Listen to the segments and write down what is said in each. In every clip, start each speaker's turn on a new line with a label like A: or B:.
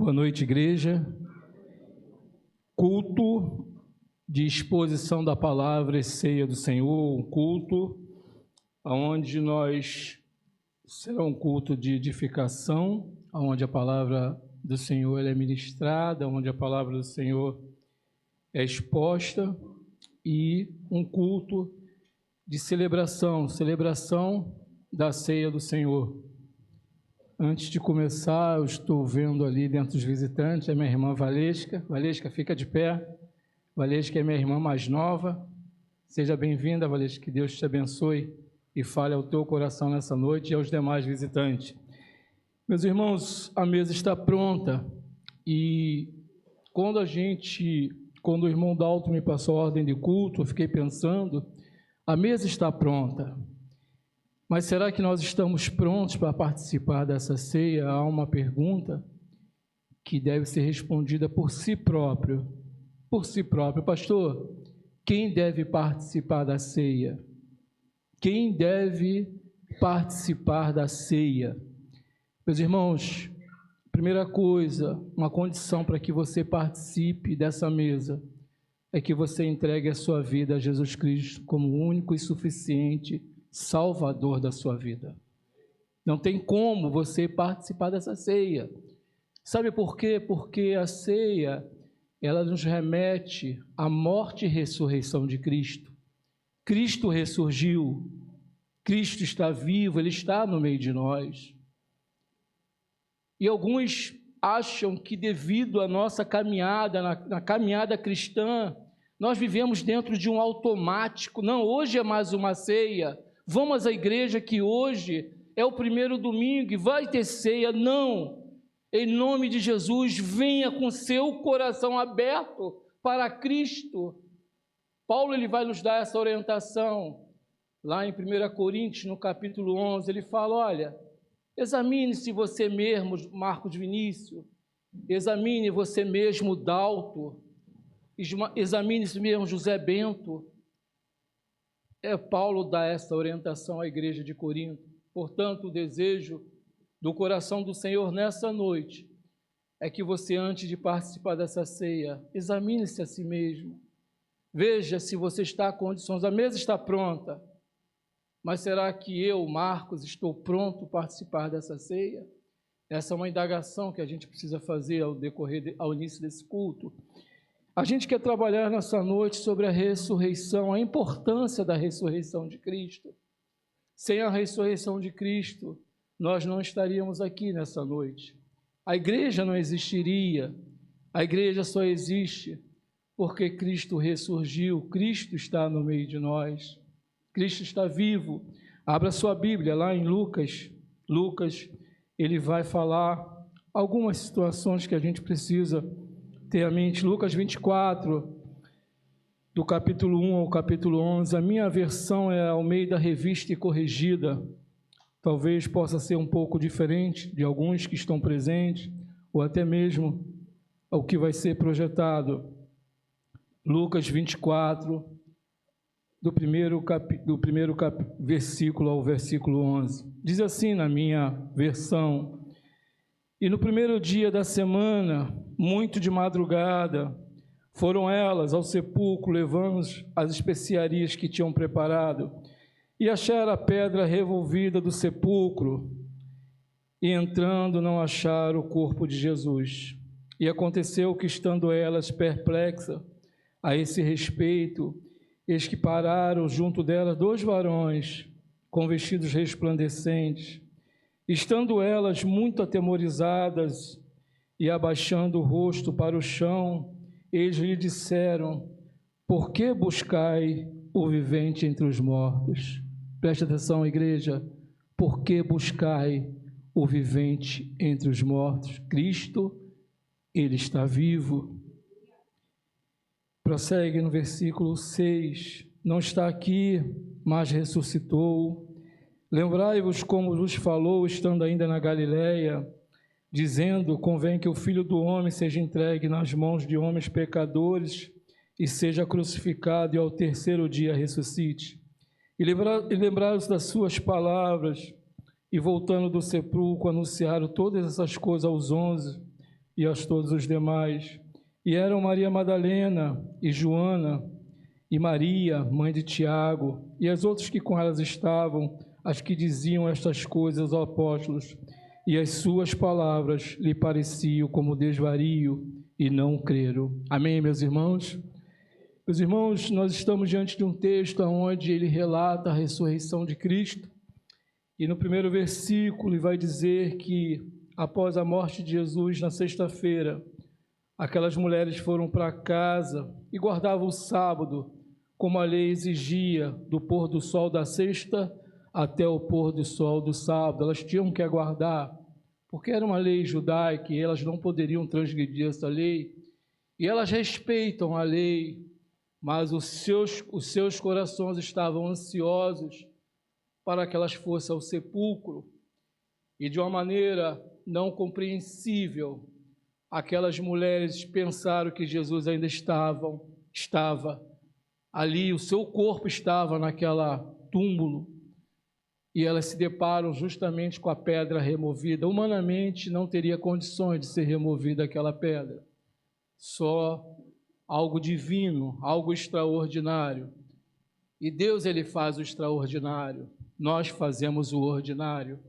A: Boa noite, igreja. Culto de exposição da palavra e ceia do Senhor, um culto onde será um culto de edificação, onde a palavra do Senhor é ministrada, onde a palavra do Senhor é exposta, e um culto de celebração da ceia do Senhor. Antes de começar, eu estou vendo ali dentro dos visitantes a minha irmã Valesca. Valesca, fica de pé. Valesca é minha irmã mais nova. Seja bem-vinda, Valesca, que Deus te abençoe e fale ao teu coração nessa noite e aos demais visitantes. Meus irmãos, a mesa está pronta e quando o irmão Dalton me passou a ordem de culto, eu fiquei pensando, a mesa está pronta. Mas será que nós estamos prontos para participar dessa ceia? Há uma pergunta que deve ser respondida por si próprio. Por si próprio. Pastor, quem deve participar da ceia? Quem deve participar da ceia? Meus irmãos, primeira coisa, uma condição para que você participe dessa mesa é que você entregue a sua vida a Jesus Cristo como o único e suficiente Salvador da sua vida. Não tem como você participar dessa ceia. Sabe por quê? Porque a ceia, ela nos remete à morte e ressurreição de Cristo. Cristo ressurgiu, Cristo está vivo, Ele está no meio de nós. E alguns acham que devido à nossa caminhada, na caminhada cristã, nós vivemos dentro de um automático. Não, hoje é mais uma ceia. Vamos à igreja que hoje é o primeiro domingo e vai ter ceia. Não, em nome de Jesus, venha com seu coração aberto para Cristo. Paulo ele vai nos dar essa orientação, lá em 1 Coríntios, no capítulo 11, ele fala, olha, examine-se você mesmo, Marcos Vinícius, examine você mesmo, Dalto, examine-se mesmo, José Bento. Paulo dá essa orientação à igreja de Corinto. Portanto, o desejo do coração do Senhor nessa noite é que você, antes de participar dessa ceia, examine-se a si mesmo. Veja se você está com condições. A mesa está pronta, mas será que eu, Marcos, estou pronto para participar dessa ceia? Essa é uma indagação que a gente precisa fazer ao início desse culto. A gente quer trabalhar nessa noite sobre a ressurreição, a importância da ressurreição de Cristo. Sem a ressurreição de Cristo, nós não estaríamos aqui nessa noite. A igreja não existiria, a igreja só existe porque Cristo ressurgiu, Cristo está no meio de nós, Cristo está vivo. Abra sua Bíblia lá em Lucas, ele vai falar algumas situações que a gente precisa ter a mente. Lucas 24, do capítulo 1 ao capítulo 11, a minha versão é Almeida Revista e Corrigida, talvez possa ser um pouco diferente de alguns que estão presentes, ou até mesmo o que vai ser projetado. Lucas 24, do primeiro versículo ao versículo 11, diz assim na minha versão, e no primeiro dia da semana, muito de madrugada, foram elas ao sepulcro, levando as especiarias que tinham preparado, e acharam a pedra revolvida do sepulcro, e entrando não acharam o corpo de Jesus. E aconteceu que, estando elas perplexas a esse respeito, eis que pararam junto delas 2 varões, com vestidos resplandecentes. Estando elas muito atemorizadas e abaixando o rosto para o chão, eles lhe disseram, por que buscai o vivente entre os mortos? Preste atenção, igreja, por que buscai o vivente entre os mortos? Cristo, Ele está vivo. Prossegue no versículo 6, não está aqui, mas ressuscitou. Lembrai-vos como vos falou, estando ainda na Galileia, dizendo, convém que o Filho do Homem seja entregue nas mãos de homens pecadores e seja crucificado e ao terceiro dia ressuscite. E lembraram-se das suas palavras e voltando do sepulcro anunciaram todas essas coisas aos 11 e a todos os demais. E eram Maria Madalena e Joana e Maria, mãe de Tiago, e as outras que com elas estavam, as que diziam estas coisas aos apóstolos, e as suas palavras lhe pareciam como desvario, e não creram. Amém, meus irmãos? Meus irmãos, nós estamos diante de um texto onde ele relata a ressurreição de Cristo, e no primeiro versículo ele vai dizer que, após a morte de Jesus, na sexta-feira, aquelas mulheres foram para casa e guardavam o sábado, como a lei exigia, do pôr do sol da sexta até o pôr do sol do sábado. Elas tinham que aguardar, porque era uma lei judaica e elas não poderiam transgredir essa lei. E elas respeitam a lei, mas os seus corações estavam ansiosos para que elas fossem ao sepulcro. E de uma maneira não compreensível, aquelas mulheres pensaram que Jesus ainda estava ali, o seu corpo estava naquela túmulo, e elas se deparam justamente com a pedra removida. Humanamente não teria condições de ser removida aquela pedra, só algo divino, algo extraordinário. E Deus, ele faz o extraordinário, nós fazemos o ordinário.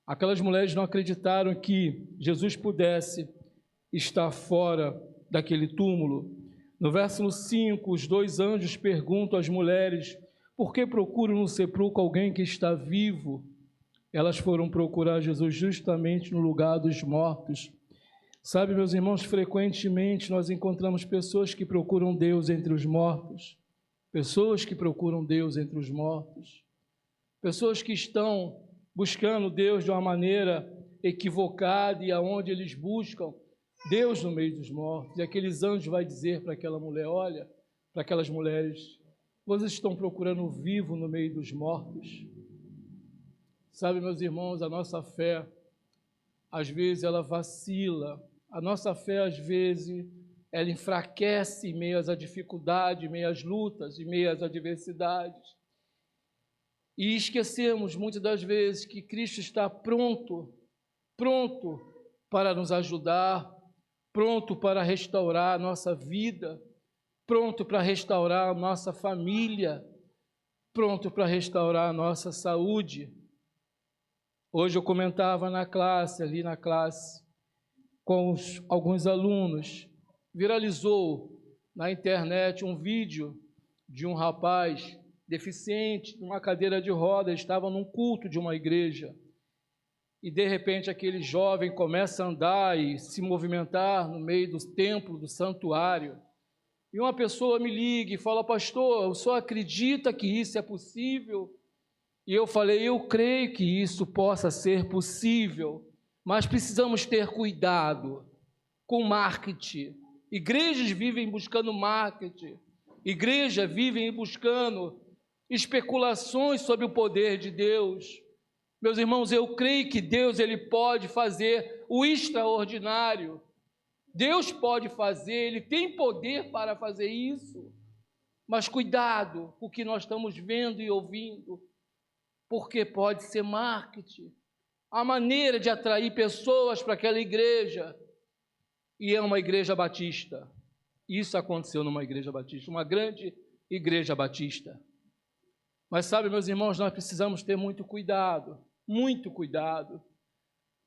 A: Aquelas mulheres não acreditaram que Jesus pudesse estar fora daquele túmulo. No versículo 5, os dois anjos perguntam às mulheres: por que procuram no sepulcro alguém que está vivo? Elas foram procurar Jesus justamente no lugar dos mortos. Sabe, meus irmãos, frequentemente nós encontramos pessoas que procuram Deus entre os mortos, pessoas que procuram Deus entre os mortos, pessoas que estão buscando Deus de uma maneira equivocada e aonde eles buscam Deus no meio dos mortos. E aqueles anjos vai dizer para aquela mulher: olha, para aquelas mulheres, vocês estão procurando o vivo no meio dos mortos. Sabe, meus irmãos, a nossa fé, às vezes ela vacila, a nossa fé às vezes ela enfraquece em meio às dificuldades, em meio às lutas, em meio às adversidades. E esquecemos muitas das vezes que Cristo está pronto para nos ajudar, pronto para restaurar a nossa vida, pronto para restaurar a nossa família, pronto para restaurar a nossa saúde. Hoje eu comentava ali na classe, com alguns alunos, viralizou na internet um vídeo de um rapaz deficiente, numa cadeira de rodas, estava num culto de uma igreja, e de repente aquele jovem começa a andar e se movimentar no meio do templo, do santuário, e uma pessoa me liga e fala: pastor, o senhor acredita que isso é possível? E eu falei: eu creio que isso possa ser possível, mas precisamos ter cuidado com marketing. Igrejas vivem buscando marketing, igrejas vivem buscando especulações sobre o poder de Deus. Meus irmãos, eu creio que Deus, ele pode fazer o extraordinário. Deus pode fazer, ele tem poder para fazer isso. Mas cuidado com o que nós estamos vendo e ouvindo, porque pode ser marketing, a maneira de atrair pessoas para aquela igreja. E é uma igreja batista. Isso aconteceu numa igreja batista, uma grande igreja batista. Mas sabe, meus irmãos, nós precisamos ter muito cuidado, muito cuidado.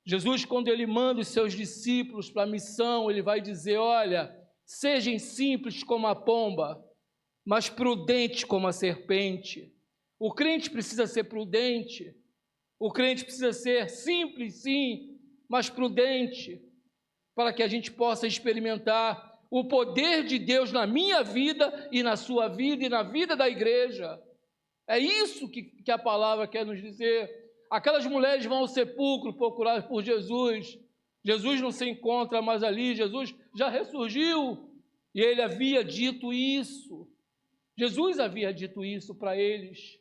A: Jesus, quando ele manda os seus discípulos para a missão, ele vai dizer: olha, sejam simples como a pomba, mas prudentes como a serpente. O crente precisa ser prudente, o crente precisa ser simples, sim, mas prudente, para que a gente possa experimentar o poder de Deus na minha vida e na sua vida e na vida da igreja. É isso que a palavra quer nos dizer. Aquelas mulheres vão ao sepulcro procurar por Jesus. Jesus não se encontra mais ali, Jesus já ressurgiu. E ele havia dito isso. Jesus havia dito isso para eles.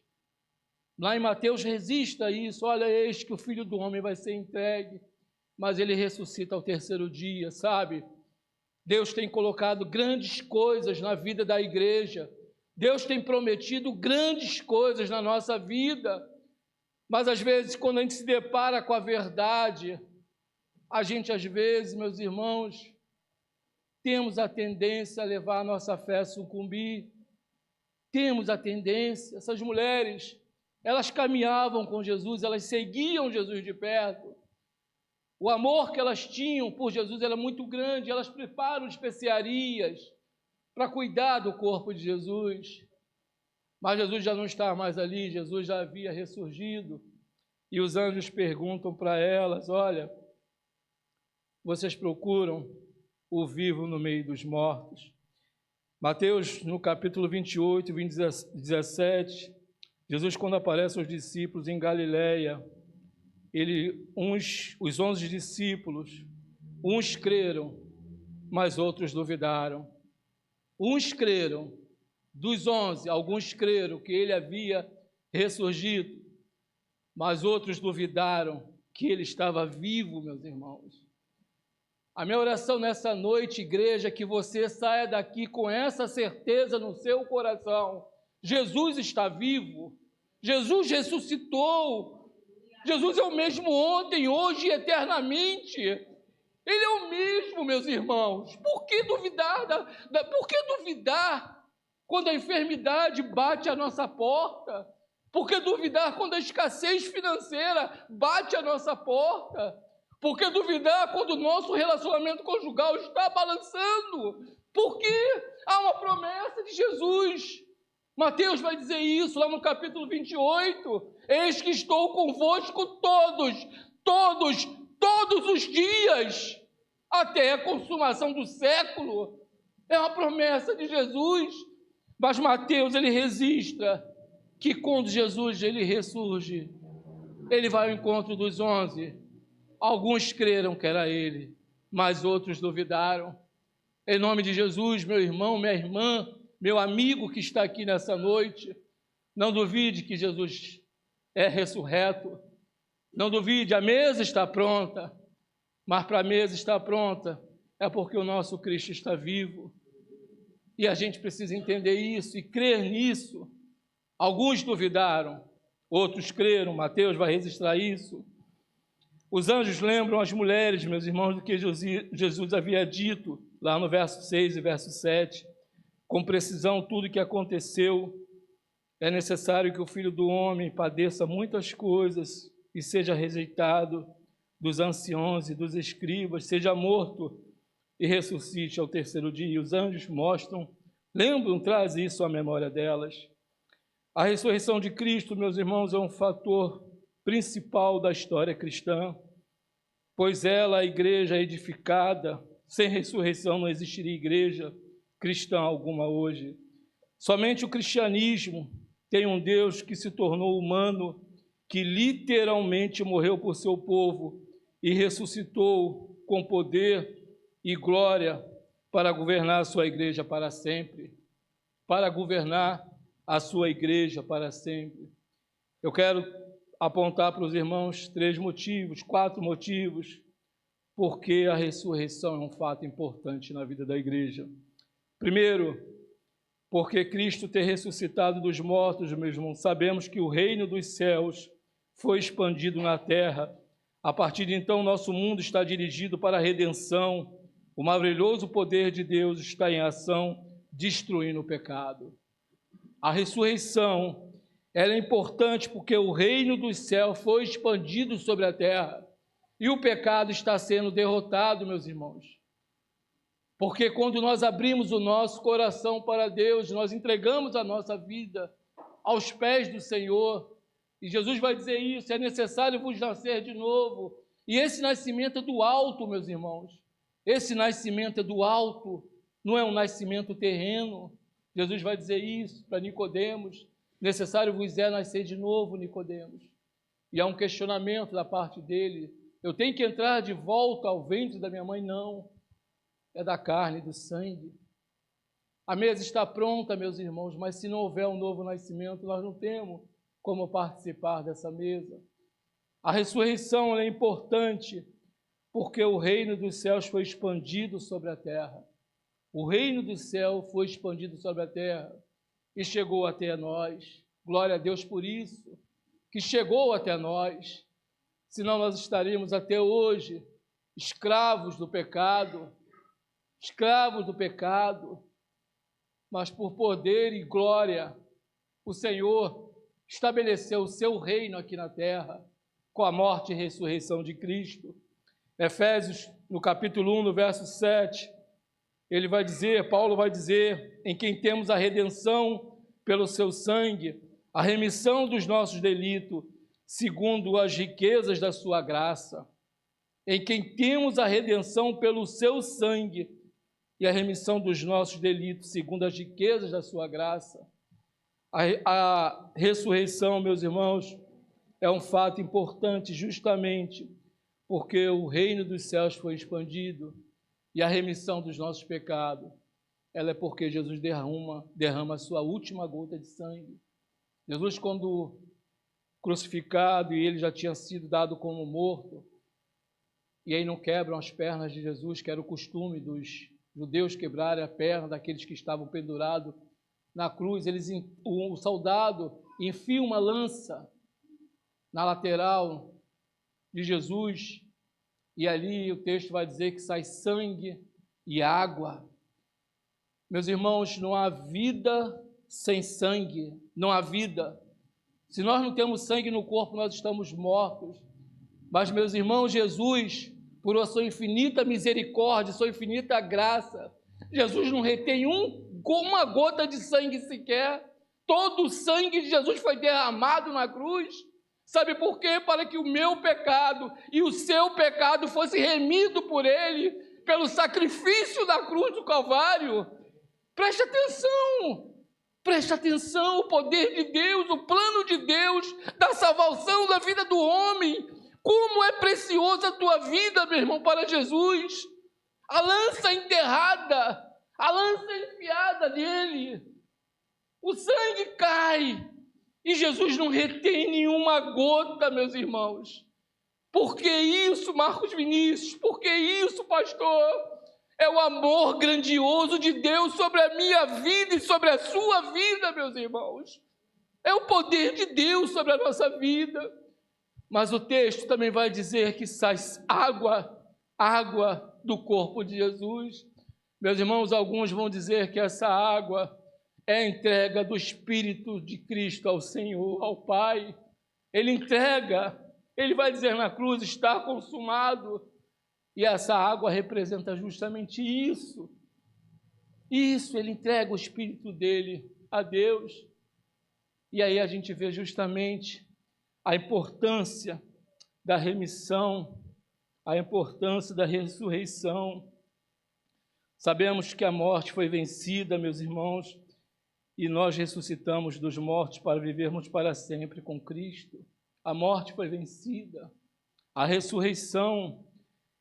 A: Lá em Mateus resista a isso: olha, eis que o Filho do Homem vai ser entregue, mas ele ressuscita ao terceiro dia, sabe? Deus tem colocado grandes coisas na vida da igreja. Deus tem prometido grandes coisas na nossa vida, mas às vezes quando a gente se depara com a verdade, A gente, às vezes, meus irmãos, temos a tendência a levar a nossa fé a sucumbir. Temos a tendência, essas mulheres, elas caminhavam com Jesus, elas seguiam Jesus de perto. O amor que elas tinham por Jesus era muito grande, elas preparam especiarias para cuidar do corpo de Jesus. Mas Jesus já não estava mais ali, Jesus já havia ressurgido. E os anjos perguntam para elas: olha, vocês procuram o vivo no meio dos mortos. Mateus, no capítulo 28, 17, Jesus, quando aparece aos discípulos em Galileia, os 11 discípulos, uns creram, mas outros duvidaram. Uns creram, dos 11, alguns creram que ele havia ressurgido, mas outros duvidaram que ele estava vivo, meus irmãos. A minha oração nessa noite, igreja, é que você saia daqui com essa certeza no seu coração. Jesus está vivo, Jesus ressuscitou, Jesus é o mesmo ontem, hoje e eternamente. Ele é o mesmo, meus irmãos. Por que duvidar? Por que duvidar quando a enfermidade bate à nossa porta? Por que duvidar quando a escassez financeira bate à nossa porta? Por que duvidar quando o nosso relacionamento conjugal está balançando? Porque há uma promessa de Jesus. Mateus vai dizer isso lá no capítulo 28. Eis que estou convosco todos os dias, até a consumação do século. É uma promessa de Jesus. Mas Mateus, ele registra que quando Jesus ele ressurge, ele vai ao encontro dos 11. Alguns creram que era ele, mas outros duvidaram. Em nome de Jesus, meu irmão, minha irmã, meu amigo que está aqui nessa noite, não duvide que Jesus é ressurreto. Não duvide, a mesa está pronta, mas para a mesa estar pronta é porque o nosso Cristo está vivo. E a gente precisa entender isso e crer nisso. Alguns duvidaram, outros creram. Mateus vai registrar isso. Os anjos lembram as mulheres, meus irmãos, do que Jesus havia dito lá no verso 6 e verso 7. Com precisão, tudo o que aconteceu. É necessário que o Filho do Homem padeça muitas coisas e seja rejeitado dos anciãos e dos escribas, seja morto e ressuscite ao terceiro dia. E os anjos mostram, lembram, traz isso à memória delas. A ressurreição de Cristo, meus irmãos, é um fator principal da história cristã, pois ela, a igreja edificada, sem ressurreição não existiria igreja cristã alguma hoje. Somente o cristianismo tem um Deus que se tornou humano, que literalmente morreu por seu povo e ressuscitou com poder e glória para governar a sua igreja para sempre, para governar a sua igreja para sempre. Eu quero apontar para os irmãos 4 motivos, porque a ressurreição é um fato importante na vida da igreja. Primeiro, porque Cristo ter ressuscitado dos mortos, meus irmãos, sabemos que o reino dos céus foi expandido na terra. A partir de então, nosso mundo está dirigido para a redenção. O maravilhoso poder de Deus está em ação, destruindo o pecado. A ressurreição, ela é importante porque o reino dos céus foi expandido sobre a terra e o pecado está sendo derrotado, meus irmãos. Porque quando nós abrimos o nosso coração para Deus, nós entregamos a nossa vida aos pés do Senhor, e Jesus vai dizer isso: é necessário vos nascer de novo. E esse nascimento é do alto, meus irmãos. Esse nascimento é do alto, não é um nascimento terreno. Jesus vai dizer isso para Nicodemos: necessário vos é nascer de novo, Nicodemos. E há um questionamento da parte dele: eu tenho que entrar de volta ao ventre da minha mãe? Não, é da carne e do sangue. A mesa está pronta, meus irmãos, mas se não houver um novo nascimento, nós não temos como participar dessa mesa. A ressurreição é importante porque o reino dos céus foi expandido sobre a terra. O reino do céu foi expandido sobre a terra e chegou até nós. Glória a Deus por isso, que chegou até nós. Senão nós estaríamos até hoje escravos do pecado, mas por poder e glória, o Senhor estabeleceu o seu reino aqui na terra, com a morte e ressurreição de Cristo. Efésios, no capítulo 1, no verso 7, Paulo vai dizer, em quem temos a redenção pelo seu sangue, a remissão dos nossos delitos, segundo as riquezas da sua graça, em quem temos a redenção pelo seu sangue e a remissão dos nossos delitos, segundo as riquezas da sua graça. A ressurreição, meus irmãos, é um fato importante justamente porque o reino dos céus foi expandido e a remissão dos nossos pecados, ela é porque Jesus derrama a sua última gota de sangue. Jesus, quando crucificado e ele já tinha sido dado como morto, e aí não quebram as pernas de Jesus, que era o costume dos judeus quebrarem a perna daqueles que estavam pendurados na cruz. O soldado enfia uma lança na lateral de Jesus, e ali o texto vai dizer que sai sangue e água. Meus irmãos, não há vida sem sangue, não há vida. Se nós não temos sangue no corpo, nós estamos mortos. Mas, meus irmãos, Jesus, por a sua infinita misericórdia, sua infinita graça, Jesus não retém uma gota de sangue sequer. Todo o sangue de Jesus foi derramado na cruz. Sabe por quê? Para que o meu pecado e o seu pecado fosse remido por ele, pelo sacrifício da cruz do Calvário. Preste atenção, o poder de Deus, o plano de Deus, da salvação da vida do homem. Como é preciosa a tua vida, meu irmão, para Jesus. A lança enterrada, a lança enfiada nele, o sangue cai, e Jesus não retém nenhuma gota, meus irmãos. Por que isso, Marcos Vinícius? Por que isso, pastor? É o amor grandioso de Deus sobre a minha vida e sobre a sua vida, meus irmãos. É o poder de Deus sobre a nossa vida. Mas o texto também vai dizer que sai água do corpo de Jesus. Meus irmãos, alguns vão dizer que essa água é a entrega do Espírito de Cristo ao Senhor, ao Pai. Ele entrega, ele vai dizer na cruz, está consumado. E essa água representa justamente isso. Isso, ele entrega o Espírito dele a Deus. E aí a gente vê justamente a importância da remissão, a importância da ressurreição. Sabemos que a morte foi vencida, meus irmãos, e nós ressuscitamos dos mortos para vivermos para sempre com Cristo. A morte foi vencida. A ressurreição,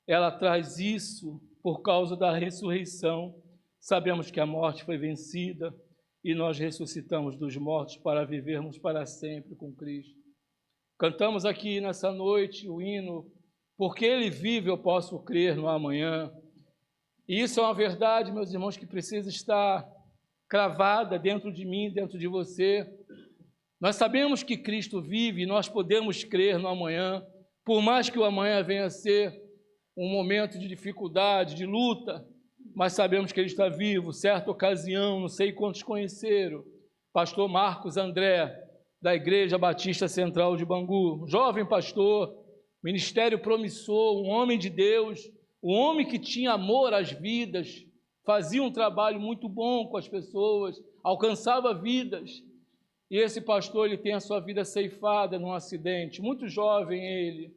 A: ela traz isso. Por causa da ressurreição, sabemos que a morte foi vencida e nós ressuscitamos dos mortos para vivermos para sempre com Cristo. Cantamos aqui nessa noite o hino, porque Ele vive, eu posso crer no amanhã. E isso é uma verdade, meus irmãos, que precisa estar cravada dentro de mim, dentro de você. Nós sabemos que Cristo vive e nós podemos crer no amanhã, por mais que o amanhã venha a ser um momento de dificuldade, de luta, mas sabemos que Ele está vivo. Certa ocasião, não sei quantos conheceram, pastor Marcos André, da Igreja Batista Central de Bangu, jovem pastor, ministério promissor, um homem de Deus, um homem que tinha amor às vidas, fazia um trabalho muito bom com as pessoas, alcançava vidas. E esse pastor, ele tem a sua vida ceifada num acidente, muito jovem ele.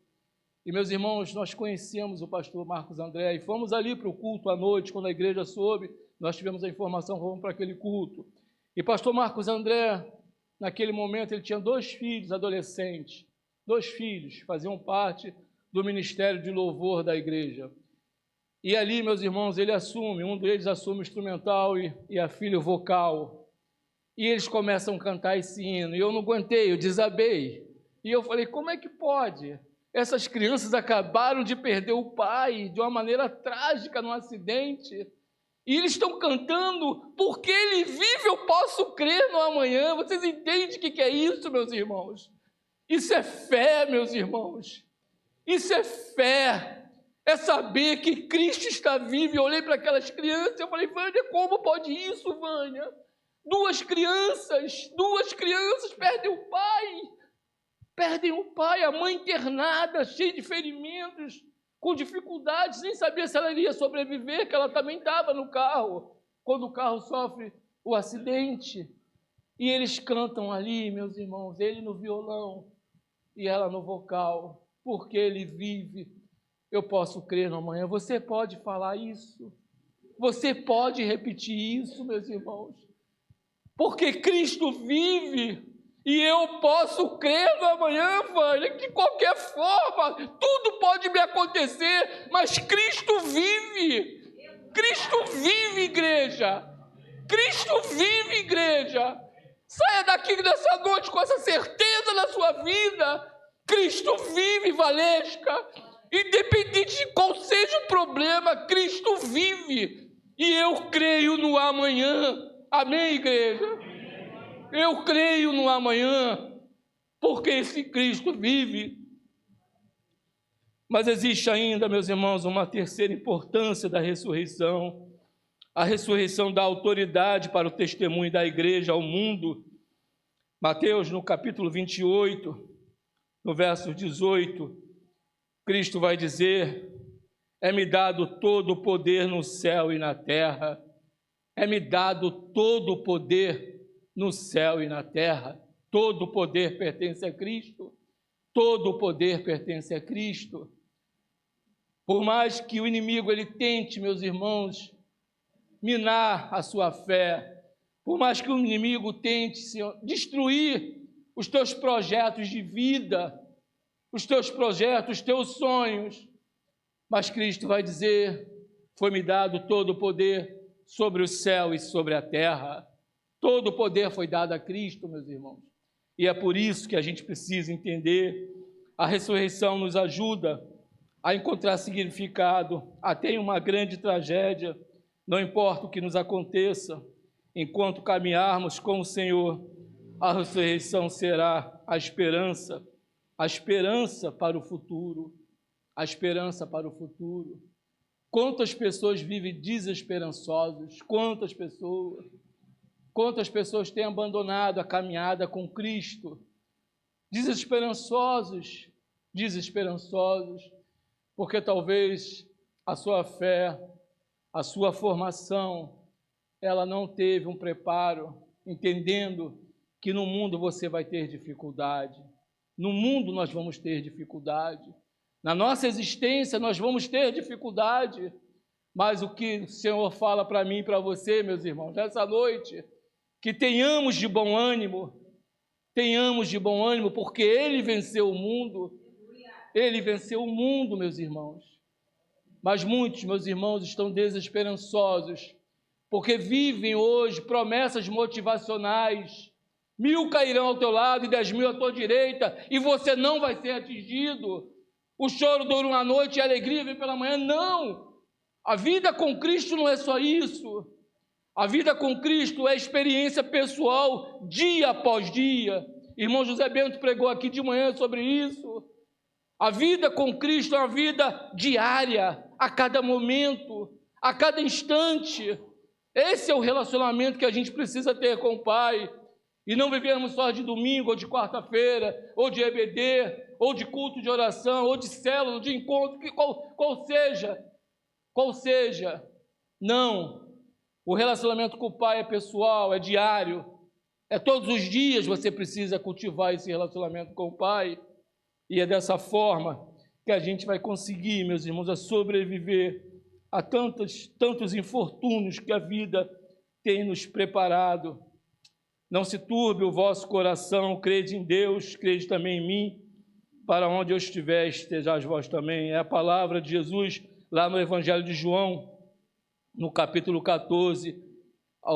A: E, meus irmãos, nós conhecemos o pastor Marcos André e fomos ali para o culto à noite, quando a igreja soube, nós tivemos a informação, vamos para aquele culto. E pastor Marcos André, naquele momento, ele tinha 2 filhos adolescentes, 2 filhos, faziam parte do ministério de louvor da igreja. E ali, meus irmãos, ele assume, um deles assume o instrumental e a filha o vocal. E eles começam a cantar esse hino, e eu não aguentei, eu desabei. E eu falei, como é que pode? Essas crianças acabaram de perder o pai de uma maneira trágica num acidente. E eles estão cantando, porque Ele vive, eu posso crer no amanhã. Vocês entendem o que é isso, meus irmãos? Isso é fé, meus irmãos. Isso é fé. é saber que Cristo está vivo. Eu olhei para aquelas crianças e eu falei, Vânia, como pode isso, Vânia? Duas crianças perdem o pai, a mãe internada, cheia de ferimentos, com dificuldades, nem sabia se ela iria sobreviver, que ela também estava no carro, quando o carro sofre o acidente. E eles cantam ali, meus irmãos, ele no violão e ela no vocal, porque ele vive. Eu posso crer no amanhã. Você pode falar isso? Você pode repetir isso, meus irmãos? Porque Cristo vive e eu posso crer no amanhã, Vânia. De qualquer forma, tudo pode me acontecer, mas Cristo vive. Cristo vive, igreja. Cristo vive, igreja. Saia daqui nessa noite com essa certeza na sua vida. Cristo vive, Valesca. Independente de qual seja o problema, Cristo vive. E eu creio no amanhã. Amém, igreja? Eu creio no amanhã, porque esse Cristo vive. Mas existe ainda, meus irmãos, uma terceira importância da ressurreição. A ressurreição dá autoridade para o testemunho da igreja ao mundo. Mateus, no capítulo 28, no verso 18, Cristo vai dizer, é-me dado todo o poder no céu e na terra. É-me dado todo o poder no céu e na terra. Todo o poder pertence a Cristo. Todo o poder pertence a Cristo. Por mais que o inimigo ele tente, meus irmãos, minar a sua fé, por mais que o inimigo tente destruir os teus projetos de vida, os teus projetos, os teus sonhos, mas Cristo vai dizer, foi-me dado todo o poder sobre o céu e sobre a terra. Todo o poder foi dado a Cristo, meus irmãos. E é por isso que a gente precisa entender, a ressurreição nos ajuda a encontrar significado até em uma grande tragédia, não importa o que nos aconteça, enquanto caminharmos com o Senhor, a ressurreição será a esperança para o futuro, a esperança para o futuro. Quantas pessoas vivem desesperançosas, quantas pessoas têm abandonado a caminhada com Cristo, desesperançosos, porque talvez a sua fé, a sua formação, ela não teve um preparo, entendendo que no mundo você vai ter dificuldade. No mundo nós vamos ter dificuldade. Na nossa existência nós vamos ter dificuldade. Mas o que o Senhor fala para mim e para você, meus irmãos, nessa noite, que tenhamos de bom ânimo, porque Ele venceu o mundo. Ele venceu o mundo, meus irmãos. Mas muitos, meus irmãos, estão desesperançosos, porque vivem hoje promessas motivacionais. 1000 cairão ao teu lado e 10.000 à tua direita, e você não vai ser atingido. O choro dura uma noite e a alegria vem pela manhã. Não! A vida com Cristo não é só isso. A vida com Cristo é experiência pessoal, dia após dia. Irmão José Bento pregou aqui de manhã sobre isso. A vida com Cristo é uma vida diária, a cada momento, a cada instante. Esse é o relacionamento que a gente precisa ter com o Pai. E não vivermos só de domingo, ou de quarta-feira, ou de EBD, ou de culto de oração, ou de célula, ou de encontro, qual seja. Não. O relacionamento com o Pai é pessoal, é diário. É todos os dias você precisa cultivar esse relacionamento com o Pai. E é dessa forma que a gente vai conseguir, meus irmãos, a sobreviver a tantos infortúnios que a vida tem nos preparado. Não se turbe o vosso coração, crede em Deus, crede também em mim. Para onde eu estiver, estejais vós também. É a palavra de Jesus lá no Evangelho de João, no capítulo 14,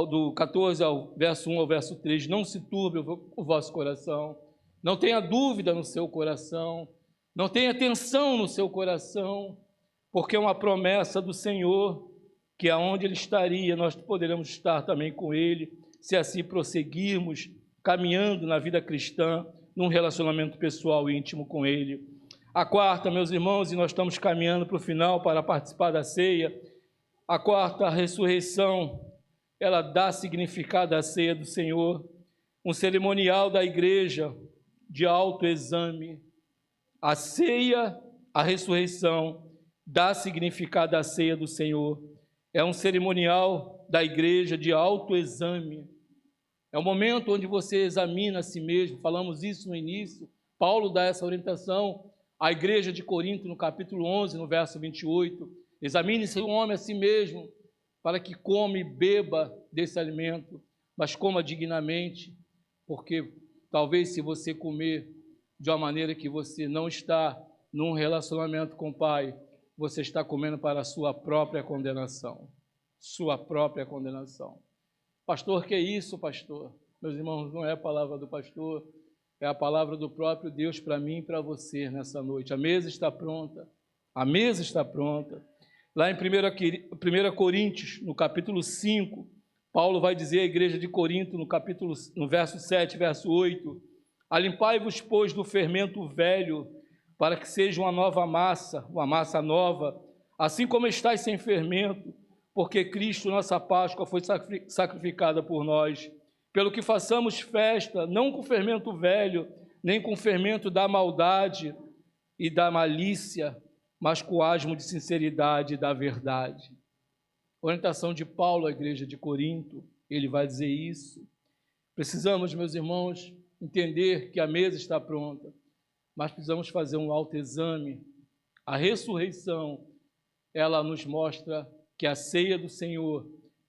A: do 14 ao verso 1 ao verso 3. Não se turbe o vosso coração. Não tenha dúvida no seu coração, não tenha tensão no seu coração, porque é uma promessa do Senhor, que aonde Ele estaria, nós poderemos estar também com Ele, se assim prosseguirmos caminhando na vida cristã, num relacionamento pessoal e íntimo com Ele. A quarta, meus irmãos, e nós estamos caminhando para o final para participar da ceia, a quarta ressurreição, ela dá significado à ceia do Senhor, um cerimonial da igreja de autoexame. A ceia, a ressurreição, dá significado à ceia do Senhor. É um cerimonial da igreja de autoexame. É o momento onde você examina a si mesmo. Falamos isso no início. Paulo dá essa orientação à igreja de Corinto, no capítulo 11, no verso 28. Examine-se o homem a si mesmo, para que coma e beba desse alimento, mas coma dignamente, porque talvez se você comer de uma maneira que você não está num relacionamento com o Pai, você está comendo para a sua própria condenação. Sua própria condenação. Pastor, que é isso, pastor? Meus irmãos, não é a palavra do pastor, é a palavra do próprio Deus para mim e para você nessa noite. A mesa está pronta. A mesa está pronta. Lá em 1 Coríntios, no capítulo 5, Paulo vai dizer à igreja de Corinto, no verso 7, verso 8, alimpai-vos, pois, do fermento velho, para que seja uma nova massa, uma massa nova, assim como estáis sem fermento, porque Cristo, nossa Páscoa, foi sacrificada por nós, pelo que façamos festa, não com fermento velho, nem com fermento da maldade e da malícia, mas com o asmo de sinceridade e da verdade. Orientação de Paulo à igreja de Corinto, ele vai dizer isso. Precisamos, meus irmãos, entender que a mesa está pronta, mas precisamos fazer um autoexame. A ressurreição, ela nos mostra que a ceia do Senhor,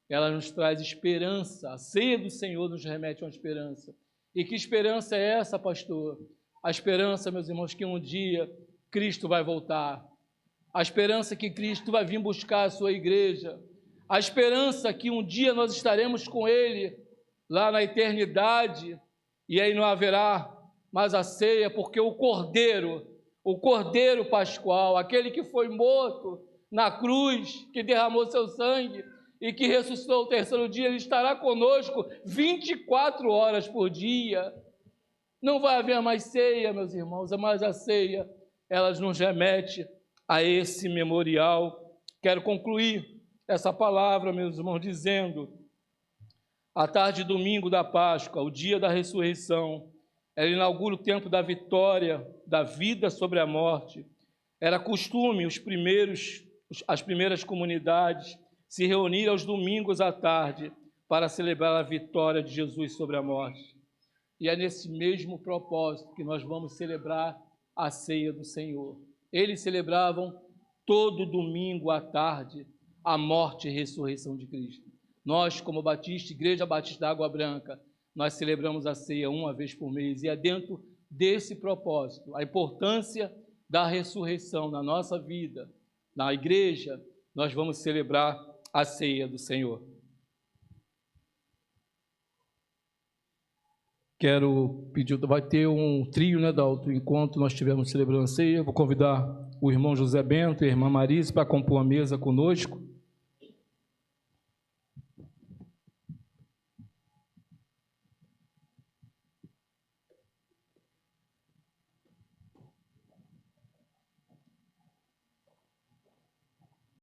A: ela nos traz esperança. A ceia do Senhor nos remete a uma esperança. E que esperança é essa, pastor? A esperança, meus irmãos, que um dia Cristo vai voltar. A esperança que Cristo vai vir buscar a sua igreja. A esperança que um dia nós estaremos com Ele lá na eternidade, e aí não haverá mais a ceia, porque o Cordeiro Pascual, aquele que foi morto na cruz, que derramou seu sangue e que ressuscitou o terceiro dia, ele estará conosco 24 horas por dia. Não vai haver mais ceia, meus irmãos, mas a ceia, ela nos remete a esse memorial. Quero concluir essa palavra, meus irmãos, dizendo: a tarde de domingo da Páscoa, o dia da ressurreição, ela inaugura o tempo da vitória da vida sobre a morte. Era costume as primeiras comunidades se reunirem aos domingos à tarde para celebrar a vitória de Jesus sobre a morte. E é nesse mesmo propósito que nós vamos celebrar a ceia do Senhor. Eles celebravam todo domingo à tarde a morte e ressurreição de Cristo. Nós, como Batista, Igreja Batista da Água Branca, nós celebramos a ceia uma vez por mês, e é dentro desse propósito, a importância da ressurreição na nossa vida, na igreja, nós vamos celebrar a ceia do Senhor. Quero pedir, vai ter um trio, né, Dalton, enquanto nós estivermos celebrando a ceia. Vou convidar o irmão José Bento e a irmã Marise para compor a mesa conosco.